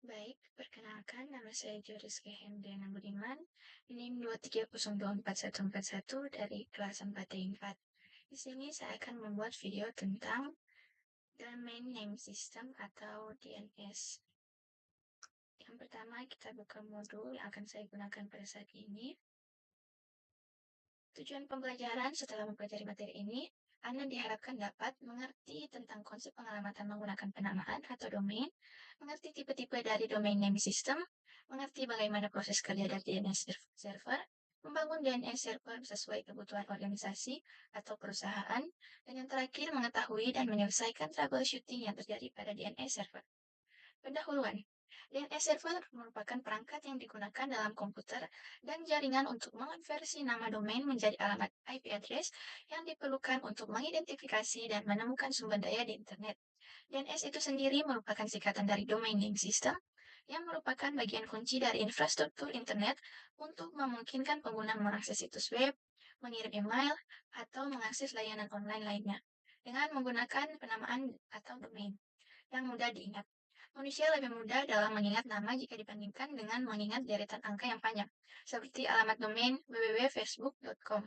Baik, perkenalkan nama saya Joriska Hendriana Budiman, NIM 230244141 dari kelas 4T4. Di sini saya akan membuat video tentang Domain Name System atau DNS. Yang pertama, kita buka modul yang akan saya gunakan pada saat ini. Tujuan pembelajaran setelah mempelajari materi ini, Anda diharapkan dapat mengerti tentang konsep pengalamatan menggunakan penamaan atau domain, mengerti tipe-tipe dari domain name system, mengerti bagaimana proses kerja dari DNS server, membangun DNS server sesuai kebutuhan organisasi atau perusahaan, dan yang terakhir mengetahui dan menyelesaikan troubleshooting yang terjadi pada DNS server. Pendahuluan, DNS server merupakan perangkat yang digunakan dalam komputer dan jaringan untuk mengonversi nama domain menjadi alamat IP address yang diperlukan untuk mengidentifikasi dan menemukan sumber daya di internet. DNS itu sendiri merupakan singkatan dari Domain Name System yang merupakan bagian kunci dari infrastruktur internet untuk memungkinkan pengguna mengakses situs web, mengirim email, atau mengakses layanan online lainnya dengan menggunakan penamaan atau domain yang mudah diingat. Manusia lebih mudah dalam mengingat nama jika dibandingkan dengan mengingat deretan angka yang panjang, seperti alamat domain www.facebook.com.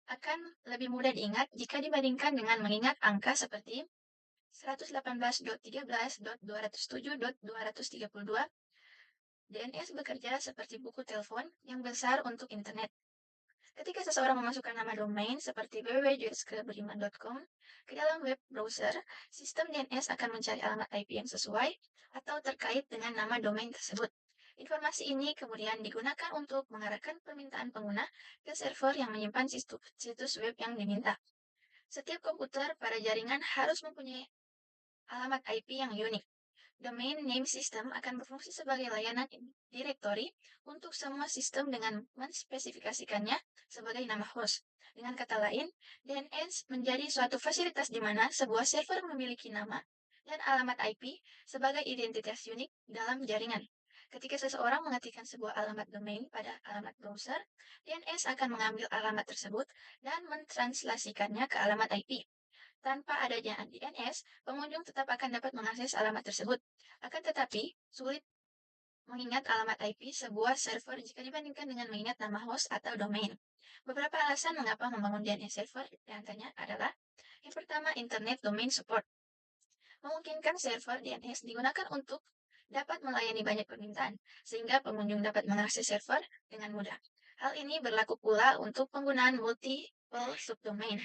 Akan lebih mudah diingat jika dibandingkan dengan mengingat angka seperti 118.13.207.232. DNS bekerja seperti buku telepon yang besar untuk internet. Ketika seseorang memasukkan nama domain seperti www.juriskeberiman.com ke dalam web browser, sistem DNS akan mencari alamat IP yang sesuai atau terkait dengan nama domain tersebut. Informasi ini kemudian digunakan untuk mengarahkan permintaan pengguna ke server yang menyimpan situs web yang diminta. Setiap komputer pada jaringan harus mempunyai alamat IP yang unik. Domain name system akan berfungsi sebagai layanan direktori untuk semua sistem dengan menspesifikasikannya sebagai nama host. Dengan kata lain, DNS menjadi suatu fasilitas di mana sebuah server memiliki nama dan alamat IP sebagai identitas unik dalam jaringan. Ketika seseorang mengetikkan sebuah alamat domain pada alamat browser, DNS akan mengambil alamat tersebut dan mentranslasikannya ke alamat IP. Tanpa adanya DNS, pengunjung tetap akan dapat mengakses alamat tersebut. Akan tetapi, sulit mengingat alamat IP sebuah server jika dibandingkan dengan mengingat nama host atau domain. Beberapa alasan mengapa membangun DNS server diantaranya adalah yang pertama, Internet Domain Support. Memungkinkan server DNS digunakan untuk dapat melayani banyak permintaan, sehingga pengunjung dapat mengakses server dengan mudah. Hal ini berlaku pula untuk penggunaan multiple subdomain.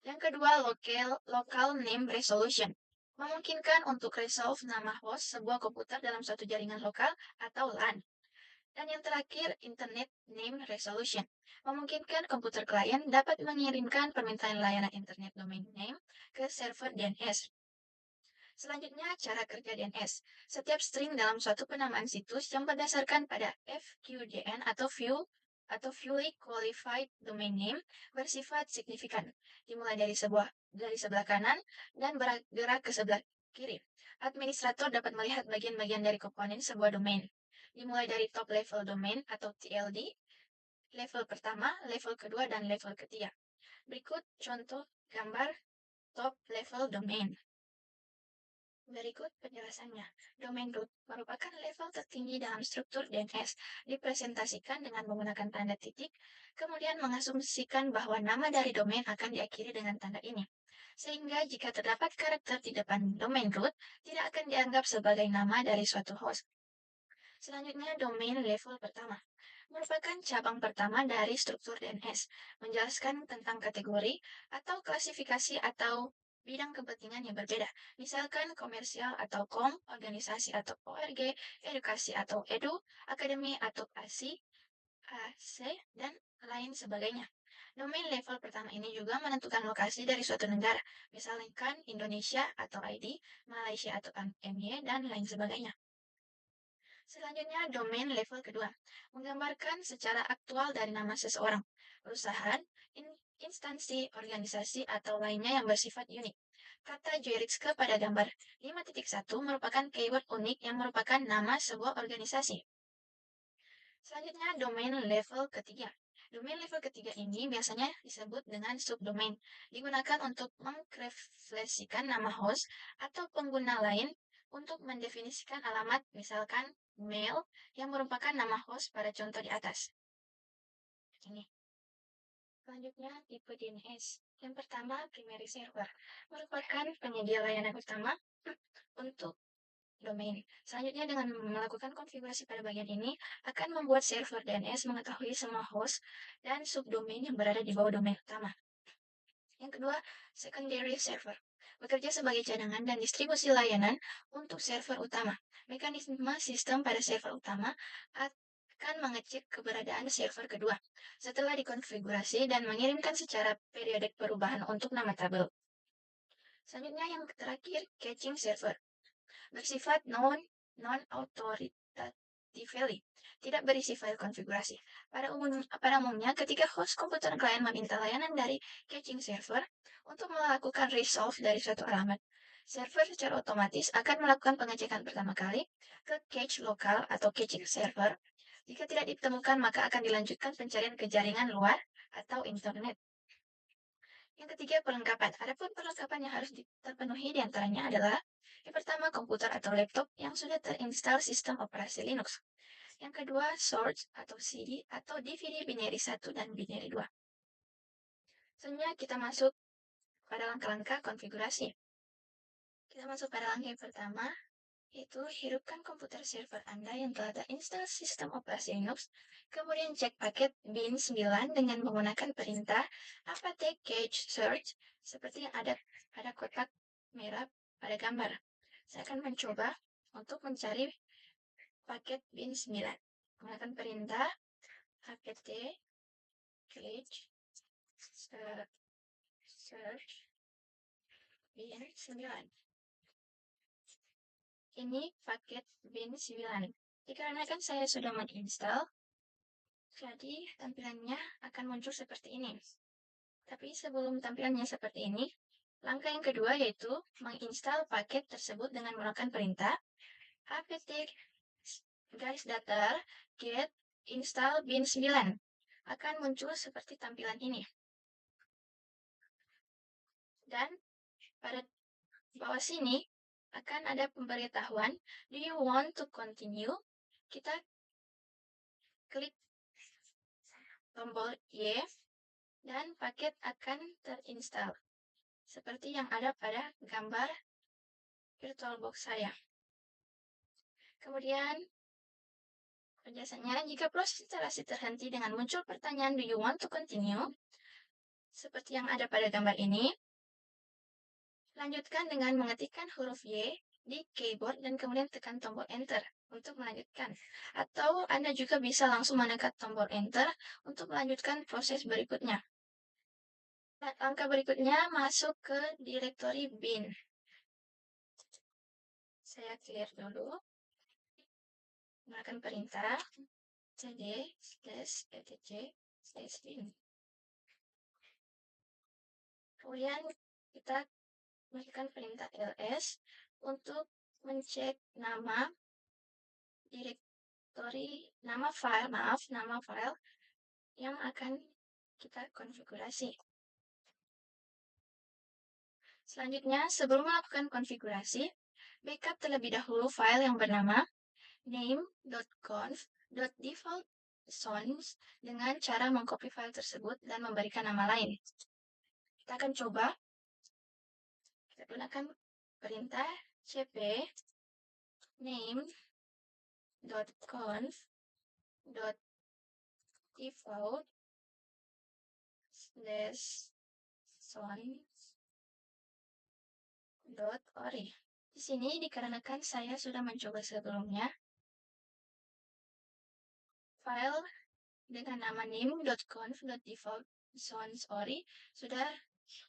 Yang kedua, local name resolution. Memungkinkan untuk resolve nama host sebuah komputer dalam suatu jaringan lokal atau LAN. Dan yang terakhir, Internet Name Resolution. Memungkinkan komputer klien dapat mengirimkan permintaan layanan Internet Domain Name ke server DNS. Selanjutnya, cara kerja DNS. Setiap string dalam suatu penamaan situs yang berdasarkan pada FQDN atau Fully Qualified Domain Name bersifat signifikan, dimulai dari sebelah kanan dan bergerak ke sebelah kiri. Administrator dapat melihat bagian-bagian dari komponen sebuah domain, dimulai dari top level domain atau TLD, level pertama, level kedua, dan level ketiga. Berikut contoh gambar top level domain. Berikut penjelasannya. Domain root merupakan level tertinggi dalam struktur DNS, dipresentasikan dengan menggunakan tanda titik, kemudian mengasumsikan bahwa nama dari domain akan diakhiri dengan tanda ini. Sehingga jika terdapat karakter di depan domain root, tidak akan dianggap sebagai nama dari suatu host. Selanjutnya, domain level pertama merupakan cabang pertama dari struktur DNS, menjelaskan tentang kategori atau klasifikasi atau bidang kepentingan yang berbeda, misalkan komersial atau kom, organisasi atau ORG, edukasi atau edu, akademi atau ASI, AC, dan lain sebagainya. Domain level pertama ini juga menentukan lokasi dari suatu negara, misalkan Indonesia atau ID, Malaysia atau MY, dan lain sebagainya. Selanjutnya, domain level kedua, menggambarkan secara aktual dari nama seseorang, perusahaan, instansi, organisasi, atau lainnya yang bersifat unik. Kata Joyritske pada gambar 5.1 merupakan keyword unik yang merupakan nama sebuah organisasi. Selanjutnya, domain level ketiga. Domain level ketiga ini biasanya disebut dengan subdomain, digunakan untuk mengrefleksikan nama host atau pengguna lain untuk mendefinisikan alamat, misalkan mail yang merupakan nama host pada contoh di atas. Ini. Selanjutnya, tipe DNS. Yang pertama, primary server, merupakan penyedia layanan utama untuk domain. Selanjutnya, dengan melakukan konfigurasi pada bagian ini, akan membuat server DNS mengetahui semua host dan subdomain yang berada di bawah domain utama. Yang kedua, secondary server, bekerja sebagai cadangan dan distribusi layanan untuk server utama. Mekanisme sistem pada server utama akan mengecek keberadaan server kedua setelah dikonfigurasi dan mengirimkan secara periodik perubahan untuk nama tabel. Selanjutnya yang terakhir, caching server, bersifat non-authoritatively, tidak berisi file konfigurasi. Pada umumnya, ketika host komputer klien meminta layanan dari caching server untuk melakukan resolve dari suatu alamat, server secara otomatis akan melakukan pengecekan pertama kali ke cache lokal atau caching server. Jika tidak ditemukan, maka akan dilanjutkan pencarian ke jaringan luar atau internet. Yang ketiga, perlengkapan. Adapun perlengkapan yang harus terpenuhi diantaranya adalah yang pertama, komputer atau laptop yang sudah terinstall sistem operasi Linux. Yang kedua, source atau CD atau DVD binary 1 dan binary 2. Selanjutnya kita masuk pada langkah-langkah konfigurasi. Kita masuk pada langkah yang pertama, yaitu hidupkan komputer server Anda yang telah terinstall sistem operasi Linux, kemudian cek paket bin9 dengan menggunakan perintah apt cache search seperti yang ada pada kotak merah pada gambar. Saya akan mencoba untuk mencari paket bin9 menggunakan perintah apt cache search bin9. Ini paket bin9. Dikarenakan saya sudah menginstal, jadi tampilannya akan muncul seperti ini. Tapi sebelum tampilannya seperti ini, langkah yang kedua yaitu menginstal paket tersebut dengan menggunakan perintah apt garis datar get install bin9. Akan muncul seperti tampilan ini. Dan pada bawah sini akan ada pemberitahuan, do you want to continue? Kita klik tombol Y dan paket akan terinstall. Seperti yang ada pada gambar VirtualBox saya. Kemudian, penjelasannya, jika proses instalasi terhenti dengan muncul pertanyaan do you want to continue? Seperti yang ada pada gambar ini, lanjutkan dengan mengetikkan huruf Y di keyboard dan kemudian tekan tombol Enter untuk melanjutkan. Atau Anda juga bisa langsung menekan tombol Enter untuk melanjutkan proses berikutnya. Langkah berikutnya masuk ke direktori bin. Saya clear dulu. Menggunakan perintah cd/etc/bin. Kemudian kita masukkan perintah ls untuk mencek nama direktori, nama file yang akan kita konfigurasi. Selanjutnya, sebelum melakukan konfigurasi, backup terlebih dahulu file yang bernama name.conf.defaultsource dengan cara mengcopy file tersebut dan memberikan nama lain. Kita akan coba. Kita gunakan perintah cp name.conf/source.ori. Di sini dikarenakan saya sudah mencoba sebelumnya, file dengan nama name.conf.defaultsource.ori sudah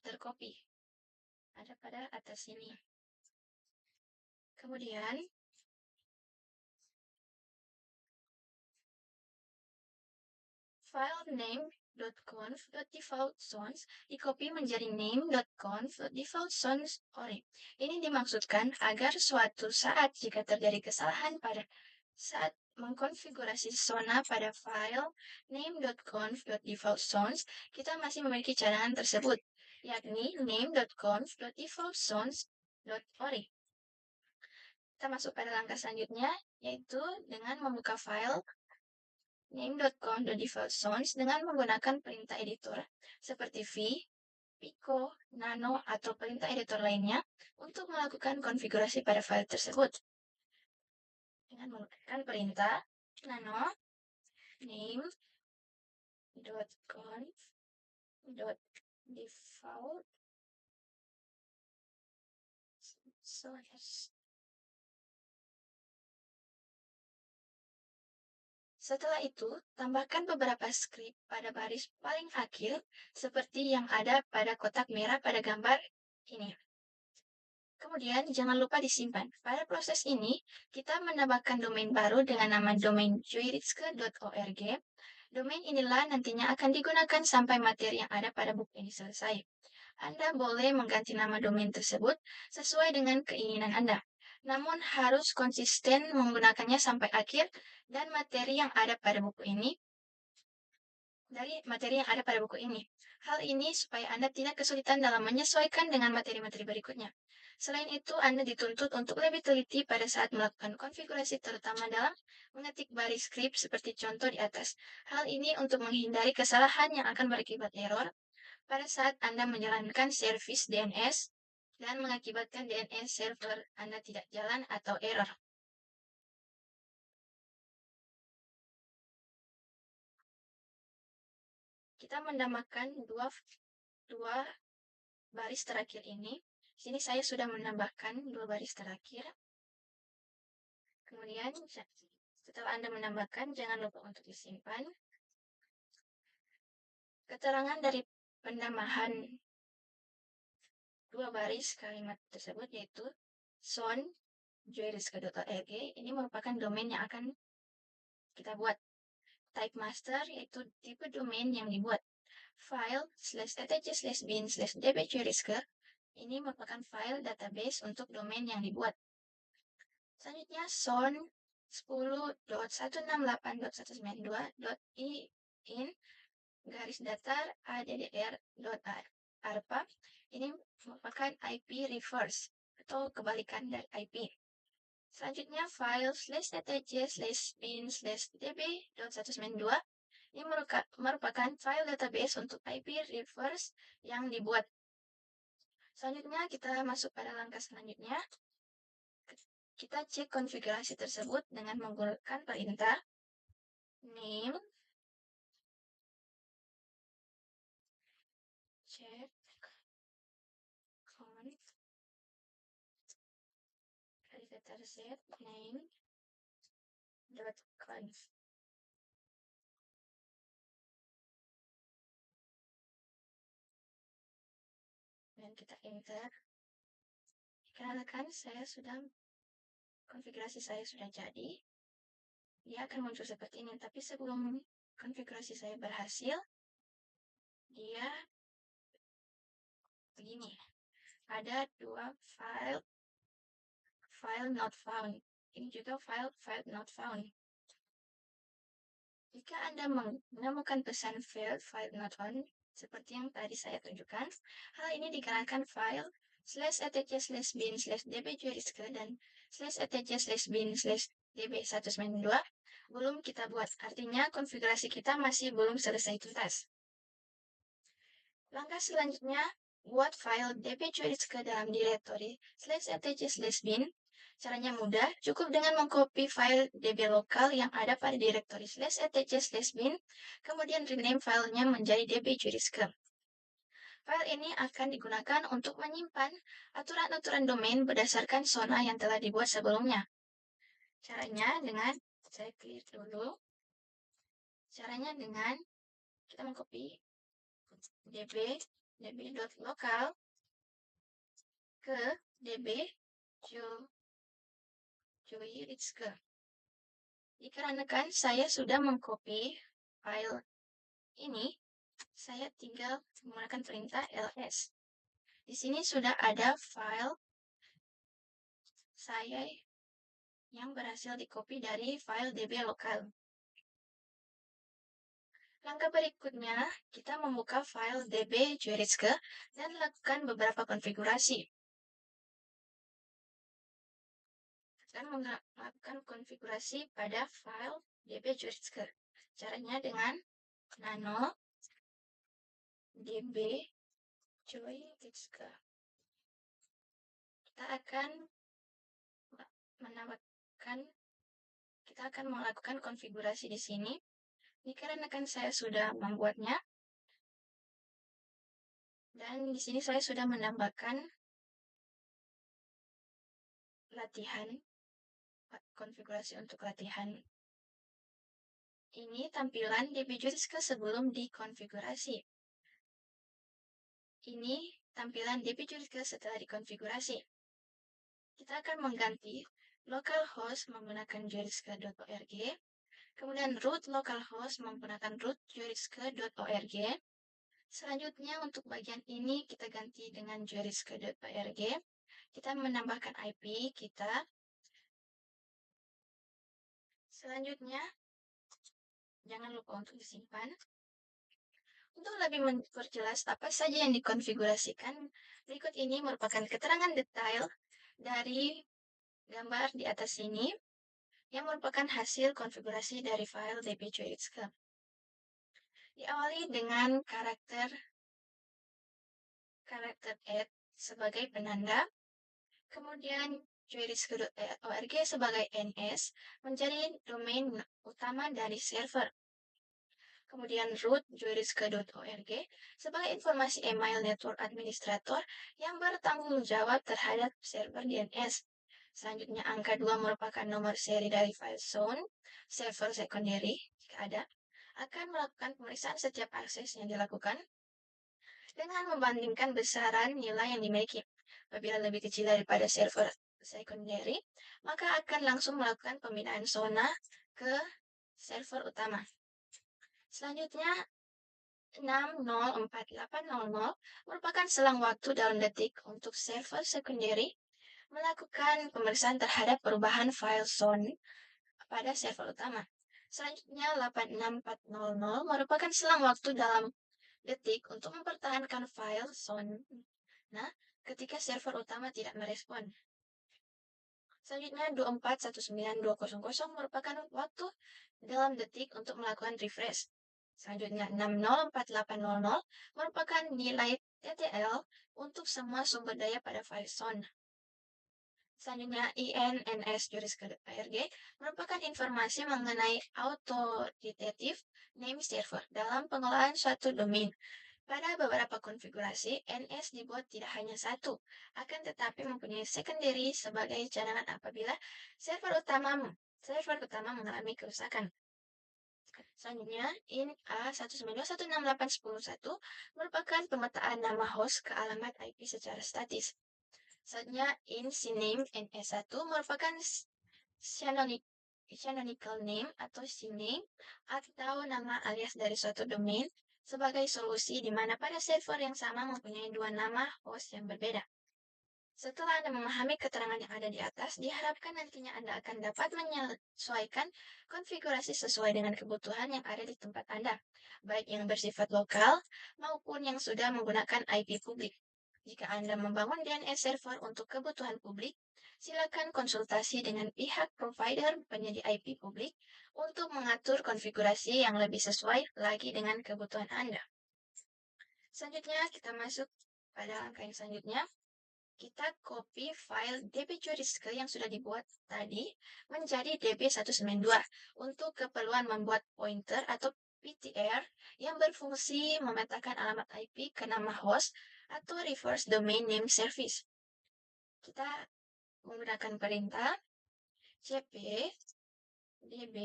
tercopy. Ada pada atas sini. Kemudian, file name.conf.defaultsource di-copy menjadi name.conf.defaultsource.ori. Ini dimaksudkan agar suatu saat jika terjadi kesalahan pada saat mengkonfigurasi Sona pada file name.conf.defaultsource, kita masih memiliki cadangan tersebut, yakni name.conf.defaultsource.ori. Kita masuk pada langkah selanjutnya, yaitu dengan membuka file name.com.defaultzones dengan menggunakan perintah editor seperti v, pico, nano, atau perintah editor lainnya untuk melakukan konfigurasi pada file tersebut. Dengan menggunakan perintah nano name.conf.defaultzones. Setelah itu, tambahkan beberapa skrip pada baris paling akhir seperti yang ada pada kotak merah pada gambar ini. Kemudian, jangan lupa disimpan. Pada proses ini, kita menambahkan domain baru dengan nama domain joyritske.org. Domain inilah nantinya akan digunakan sampai materi yang ada pada buku ini selesai. Anda boleh mengganti nama domain tersebut sesuai dengan keinginan Anda. Namun harus konsisten menggunakannya sampai akhir dan materi yang ada pada buku ini Hal ini supaya Anda tidak kesulitan dalam menyesuaikan dengan materi-materi berikutnya. Selain itu, Anda dituntut untuk lebih teliti pada saat melakukan konfigurasi terutama dalam mengetik baris skrip seperti contoh di atas. Hal ini untuk menghindari kesalahan yang akan berakibat error pada saat Anda menjalankan servis DNS dan mengakibatkan DNS server Anda tidak jalan atau error. Kita menambahkan dua baris terakhir ini. Di sini saya sudah menambahkan dua baris terakhir. Kemudian setelah Anda menambahkan, jangan lupa untuk disimpan. Keterangan dari penambahan dua baris kalimat tersebut yaitu son.joyritske.org. Ini merupakan domain yang akan kita buat. Type master yaitu tipe domain yang dibuat. File /etc/bin/dbjoyritske ini merupakan file database untuk domain yang dibuat. Selanjutnya son 10.168.192.in garis datar addr.arpa ini merupakan IP reverse atau kebalikan dari IP. Selanjutnya file /etc/bin/db.192 ini merupakan file database untuk IP reverse yang dibuat. Selanjutnya kita masuk pada langkah selanjutnya. Kita cek konfigurasi tersebut dengan menggunakan perintah name check conf garis datar z name.conf. Dan kita enter. Dikarenakan konfigurasi saya sudah jadi, dia akan muncul seperti ini. Tapi sebelum konfigurasi saya berhasil, dia begini. Ada dua file not found. Ini juga file not found. Jika Anda menemukan pesan failed file not found, seperti yang tadi saya tunjukkan, hal ini dikarenakan file /etc/bin/dbjoyritske dan /etc/bin/db192 belum kita buat. Artinya konfigurasi kita masih belum selesai tuntas. Langkah selanjutnya, buat file dbjoyritske dalam direktori /etc/bin. Caranya mudah, cukup dengan mengcopy file db lokal yang ada pada direktori /etc/bin, kemudian rename filenya menjadi dbjoyritske. File ini akan digunakan untuk menyimpan aturan-aturan domain berdasarkan zona yang telah dibuat sebelumnya. Caranya dengan, saya clear dulu. Caranya dengan kita mengcopy db.local ke dbjoyritske. Dikarenakan saya sudah mengcopy file ini, saya tinggal menggunakan perintah ls. Di sini sudah ada file saya yang berhasil di-copy dari file db lokal. Langkah berikutnya, kita membuka file dbjoyritske dan lakukan beberapa konfigurasi. akan melakukan konfigurasi pada file db Juritzke. Caranya dengan nano db Juritzke. Kita akan melakukan konfigurasi di sini. Dikarenakan saya sudah membuatnya, dan di sini saya sudah menambahkan latihan, konfigurasi untuk latihan. Ini tampilan db Juritzke sebelum dikonfigurasi. Ini tampilan db Juritzke setelah dikonfigurasi. Kita akan mengganti localhost menggunakan juritzke.org, kemudian root localhost menggunakan root juritzke.org. Selanjutnya untuk bagian ini kita ganti dengan juritzke.org. Kita menambahkan IP kita. Selanjutnya, jangan lupa untuk disimpan. Untuk lebih memperjelas apa saja yang dikonfigurasikan, berikut ini merupakan keterangan detail dari gambar di atas ini yang merupakan hasil konfigurasi dari file db Juritzke. Diawali dengan karakter add sebagai penanda, kemudian juritzke.org sebagai NS menjadi domain utama dari server. Kemudian root juritzke.org sebagai informasi email network administrator yang bertanggung jawab terhadap server DNS. Selanjutnya, angka 2 merupakan nomor seri dari file zone, server secondary, jika ada, akan melakukan pemeriksaan setiap akses yang dilakukan dengan membandingkan besaran nilai yang dimiliki. Apabila lebih kecil daripada server secondary, maka akan langsung melakukan pemindahan zona ke server utama. Selanjutnya, 6.0.48.00 merupakan selang waktu dalam detik untuk server secondary melakukan pemeriksaan terhadap perubahan file zone pada server utama. Selanjutnya, 8.64.00 merupakan selang waktu dalam detik untuk mempertahankan file zone. Nah, ketika server utama tidak merespon. Selanjutnya, 24.192.00 merupakan waktu dalam detik untuk melakukan refresh. Selanjutnya, 6.048.00 merupakan nilai TTL untuk semua sumber daya pada file zone. Selanjutnya, INNS.juritzke.org merupakan informasi mengenai authoritative name server dalam pengelolaan suatu domain. Pada beberapa konfigurasi, NS dibuat tidak hanya satu, akan tetapi mempunyai secondary sebagai cadangan apabila server utama mengalami kerusakan. Selanjutnya, in A192.168.10.1 merupakan pemetaan nama host ke alamat IP secara statis. Selanjutnya, in cname NS1 merupakan canonical name atau cname atau nama alias dari suatu domain sebagai solusi di mana pada server yang sama mempunyai dua nama host yang berbeda. Setelah Anda memahami keterangan yang ada di atas, diharapkan nantinya Anda akan dapat menyesuaikan konfigurasi sesuai dengan kebutuhan yang ada di tempat Anda, baik yang bersifat lokal maupun yang sudah menggunakan IP publik. Jika Anda membangun DNS server untuk kebutuhan publik, silakan konsultasi dengan pihak provider penyedia IP publik untuk mengatur konfigurasi yang lebih sesuai lagi dengan kebutuhan Anda. Selanjutnya, kita masuk pada langkah yang selanjutnya. Kita copy file db Juritzke yang sudah dibuat tadi menjadi db192 untuk keperluan membuat pointer atau PTR yang berfungsi memetakan alamat IP ke nama host atau reverse domain name service. Kita menggunakan perintah cp db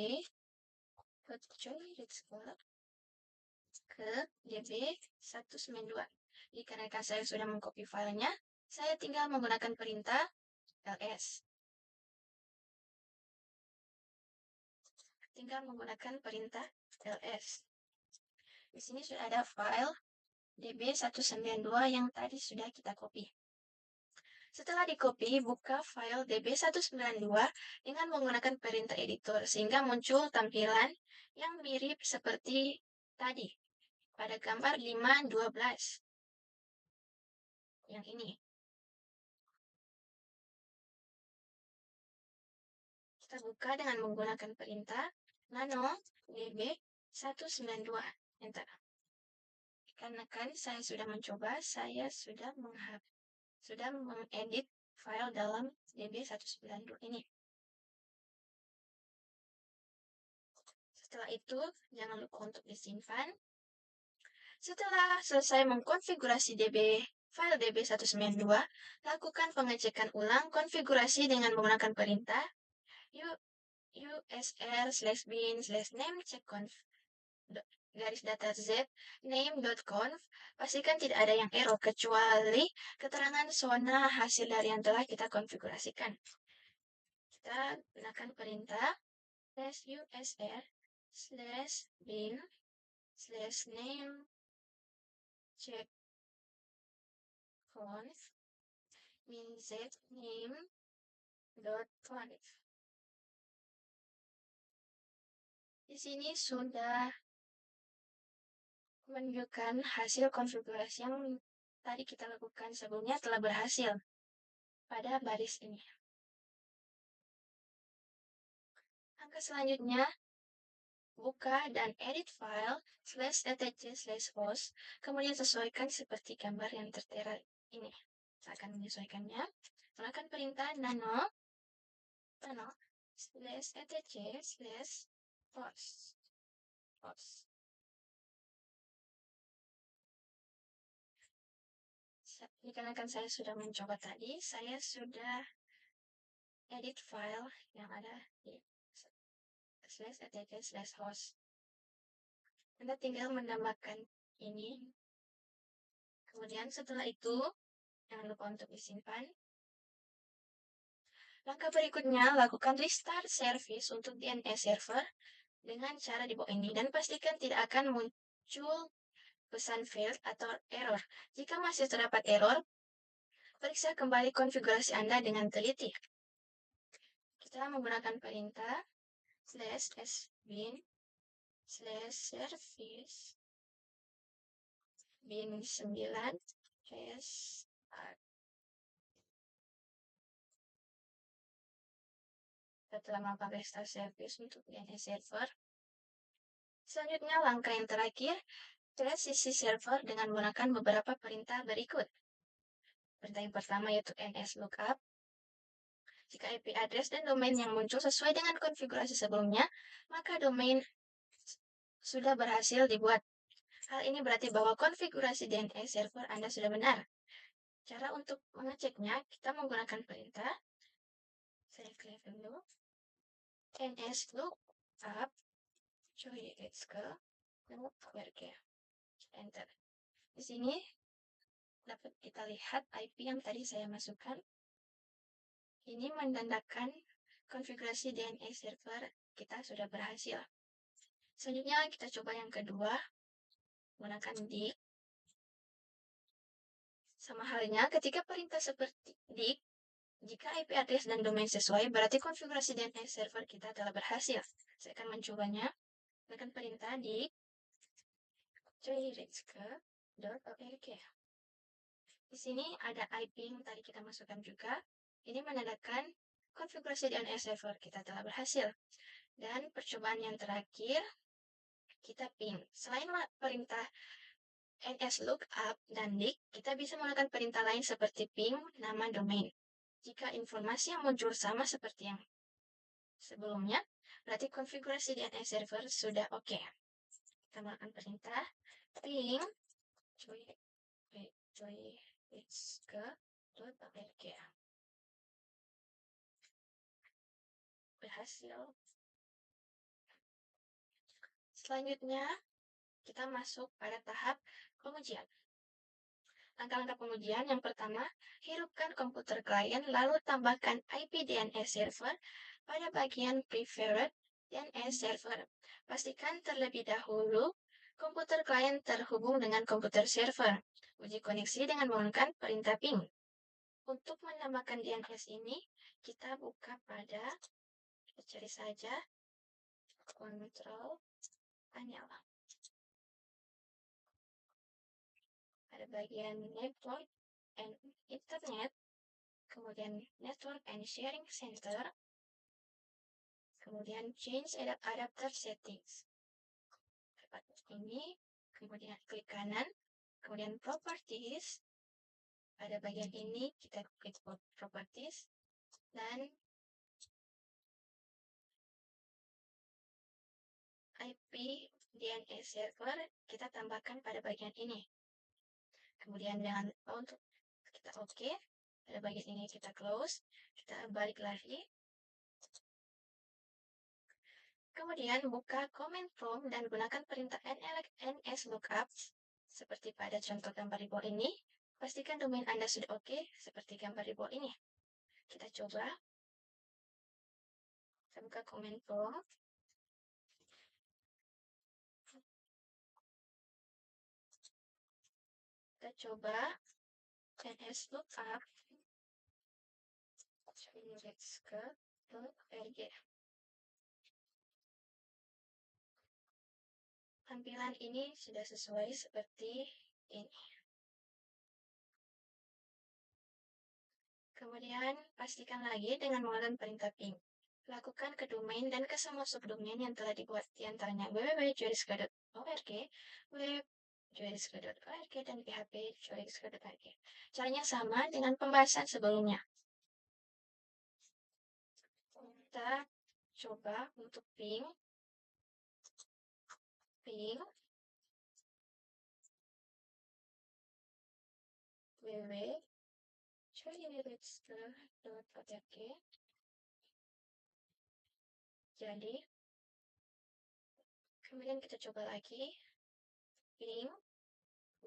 Juritzke ke db192. Dikarenakan saya sudah mengcopy filenya, saya tinggal menggunakan perintah ls. Di sini sudah ada file db192 yang tadi sudah kita copy. Setelah di-copy, buka file db192 dengan menggunakan perintah editor sehingga muncul tampilan yang mirip seperti tadi pada gambar 5.12 yang ini. Kita buka dengan menggunakan perintah nano db 192 enter. Karena saya sudah mencoba, saya sudah mengedit file dalam db192 ini. Setelah itu, jangan lupa untuk disimpan. Setelah selesai mengkonfigurasi file db192, lakukan pengecekan ulang konfigurasi dengan menggunakan perintah usr/bin/name checkconf garis datar z name.conf. Pastikan tidak ada yang error kecuali keterangan zona hasil dari yang telah kita konfigurasikan. Kita gunakan perintah /usr/bin/name checkconf min z name.conf. Di sini sudah menunjukkan hasil konfigurasi yang tadi kita lakukan sebelumnya telah berhasil pada baris ini. Langkah selanjutnya, buka dan edit file /etc/host, kemudian sesuaikan seperti gambar yang tertera ini. Saya akan menyesuaikannya. Gunakan perintah nano /etc/host. Dikarenakan saya sudah mencoba tadi, saya sudah edit file yang ada di /etc/host. Anda tinggal menambahkan ini. Kemudian setelah itu, jangan lupa untuk disimpan. Langkah berikutnya, lakukan restart service untuk DNS server dengan cara di bawah ini dan pastikan tidak akan muncul pesan failed atau error. Jika masih terdapat error, periksa kembali konfigurasi Anda dengan teliti. Kita menggunakan perintah /sbin/service bin9 restart. Setelah melakukan restart service untuk DNS server, selanjutnya langkah yang terakhir, trace sisi server dengan menggunakan beberapa perintah berikut. Perintah yang pertama yaitu nslookup. Jika IP address dan domain yang muncul sesuai dengan konfigurasi sebelumnya, maka domain sudah berhasil dibuat. Hal ini berarti bahwa konfigurasi DNS server Anda sudah benar. Cara untuk mengeceknya, kita menggunakan perintah, saya klik dulu, nslookup .org. Enter. Di sini dapat kita lihat IP yang tadi saya masukkan. Ini menandakan konfigurasi DNS server kita sudah berhasil. Selanjutnya kita coba yang kedua, menggunakan dig. Sama halnya ketika perintah seperti dig, jika IP address dan domain sesuai, berarti konfigurasi DNS server kita telah berhasil. Saya akan mencobanya dengan perintah dig joyritzke.org. Di sini ada IP yang tadi kita masukkan juga. Ini menandakan konfigurasi DNS server kita telah berhasil. Dan percobaan yang terakhir, kita ping. Selain perintah nslookup dan dig, kita bisa menggunakan perintah lain seperti ping nama domain. Jika informasi yang muncul sama seperti yang sebelumnya, berarti konfigurasi DNS server sudah oke. Kita menggunakan perintah ping joyritzke.org. Berhasil. Selanjutnya, kita masuk pada tahap pengujian. Langkah-langkah pengujian yang pertama, hidupkan komputer klien lalu tambahkan IP DNS server pada bagian preferred DNS server. Pastikan terlebih dahulu komputer klien terhubung dengan komputer server. Uji koneksi dengan menggunakan perintah ping. Untuk menambahkan DNS ini, kita buka pada, kita cari saja, kontrol panel. Pada bagian network and internet, kemudian network and sharing center, kemudian change adapter settings. Dapat ini, kemudian klik kanan, kemudian properties. Pada bagian ini kita klik properties dan IP DNS server kita tambahkan pada bagian ini. Kemudian jangan lupa untuk kita oke. Pada bagian ini kita close, kita balik lagi. Kemudian buka command prompt dan gunakan perintah ns lookup seperti pada contoh gambar di bawah ini. Pastikan domain Anda sudah oke seperti gambar di bawah ini. Kita coba. Kita buka command prompt. Kita coba ns lookup .rg. Tampilan ini sudah sesuai seperti ini. Kemudian pastikan lagi dengan menggunakan perintah ping. Lakukan ke domain dan ke semua subdomain yang telah dibuat, diantaranya www.juriska.org, web.juriska.org, dan php.juriska.org. Caranya sama dengan pembahasan sebelumnya. Kita coba untuk ping www.juriska.org. Jadi, kemudian kita coba lagi ping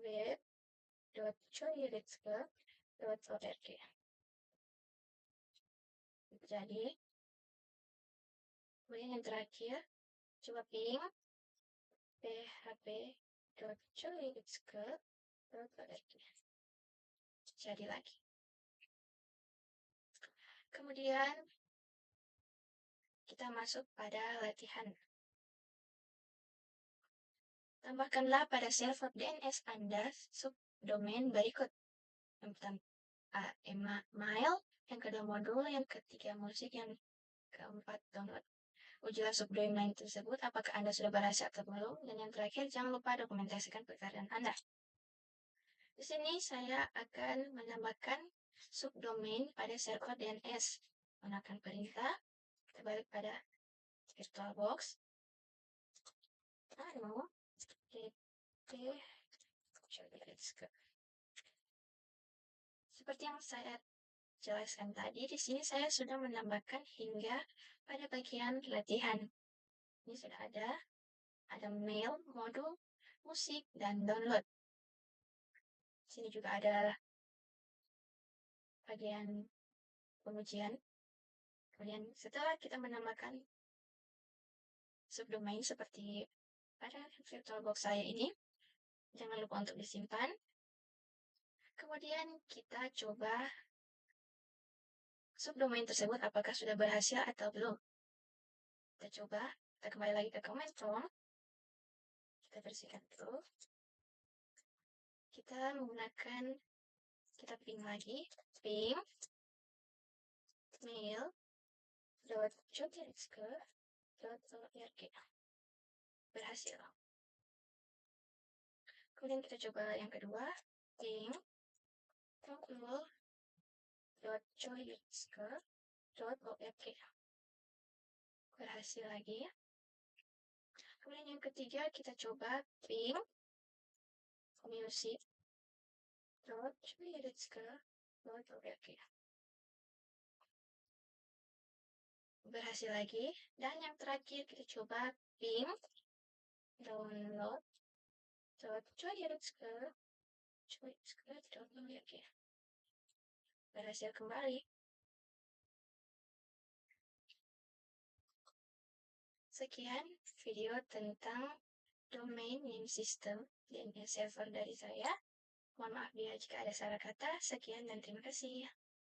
web.juriska.org. Jadi, kemudian yang terakhir, coba ping php.juriska.org. Jadi lagi. Kemudian, kita masuk pada latihan. Tambahkanlah pada server DNS Anda subdomain berikut. Yang pertama, email, yang kedua modul, yang ketiga musik, yang keempat download. Ujilah subdomain tersebut apakah Anda sudah berhasil atau belum, dan yang terakhir jangan lupa dokumentasikan pekerjaan Anda. Di sini saya akan menambahkan subdomain pada server DNS. Gunakan perintah, kita balik pada VirtualBox. Seperti yang saya jelaskan tadi, di sini saya sudah menambahkan hingga pada bagian latihan. Ini sudah ada mail, modul, musik, dan download. Di sini juga ada bagian pengujian. Kemudian setelah kita menambahkan subdomain seperti pada VirtualBox saya ini, jangan lupa untuk disimpan. Kemudian kita coba subdomain tersebut apakah sudah berhasil atau belum. Kita coba, kita kembali lagi ke command prompt. Kita bersihkan dulu. Kita menggunakan, kita ping lagi, ping mail.juriska.org. Berhasil. Kemudian kita coba yang kedua, ping modul.juriska.org. Berhasil lagi. Kemudian yang ketiga kita coba ping music.juriska.org. Berhasil lagi. Dan yang terakhir kita coba ping download.juriska.org. Berhasil kembali. Sekian video tentang domain name system DNS server dari saya. Mohon maaf jika ada salah kata. Sekian dan terima kasih.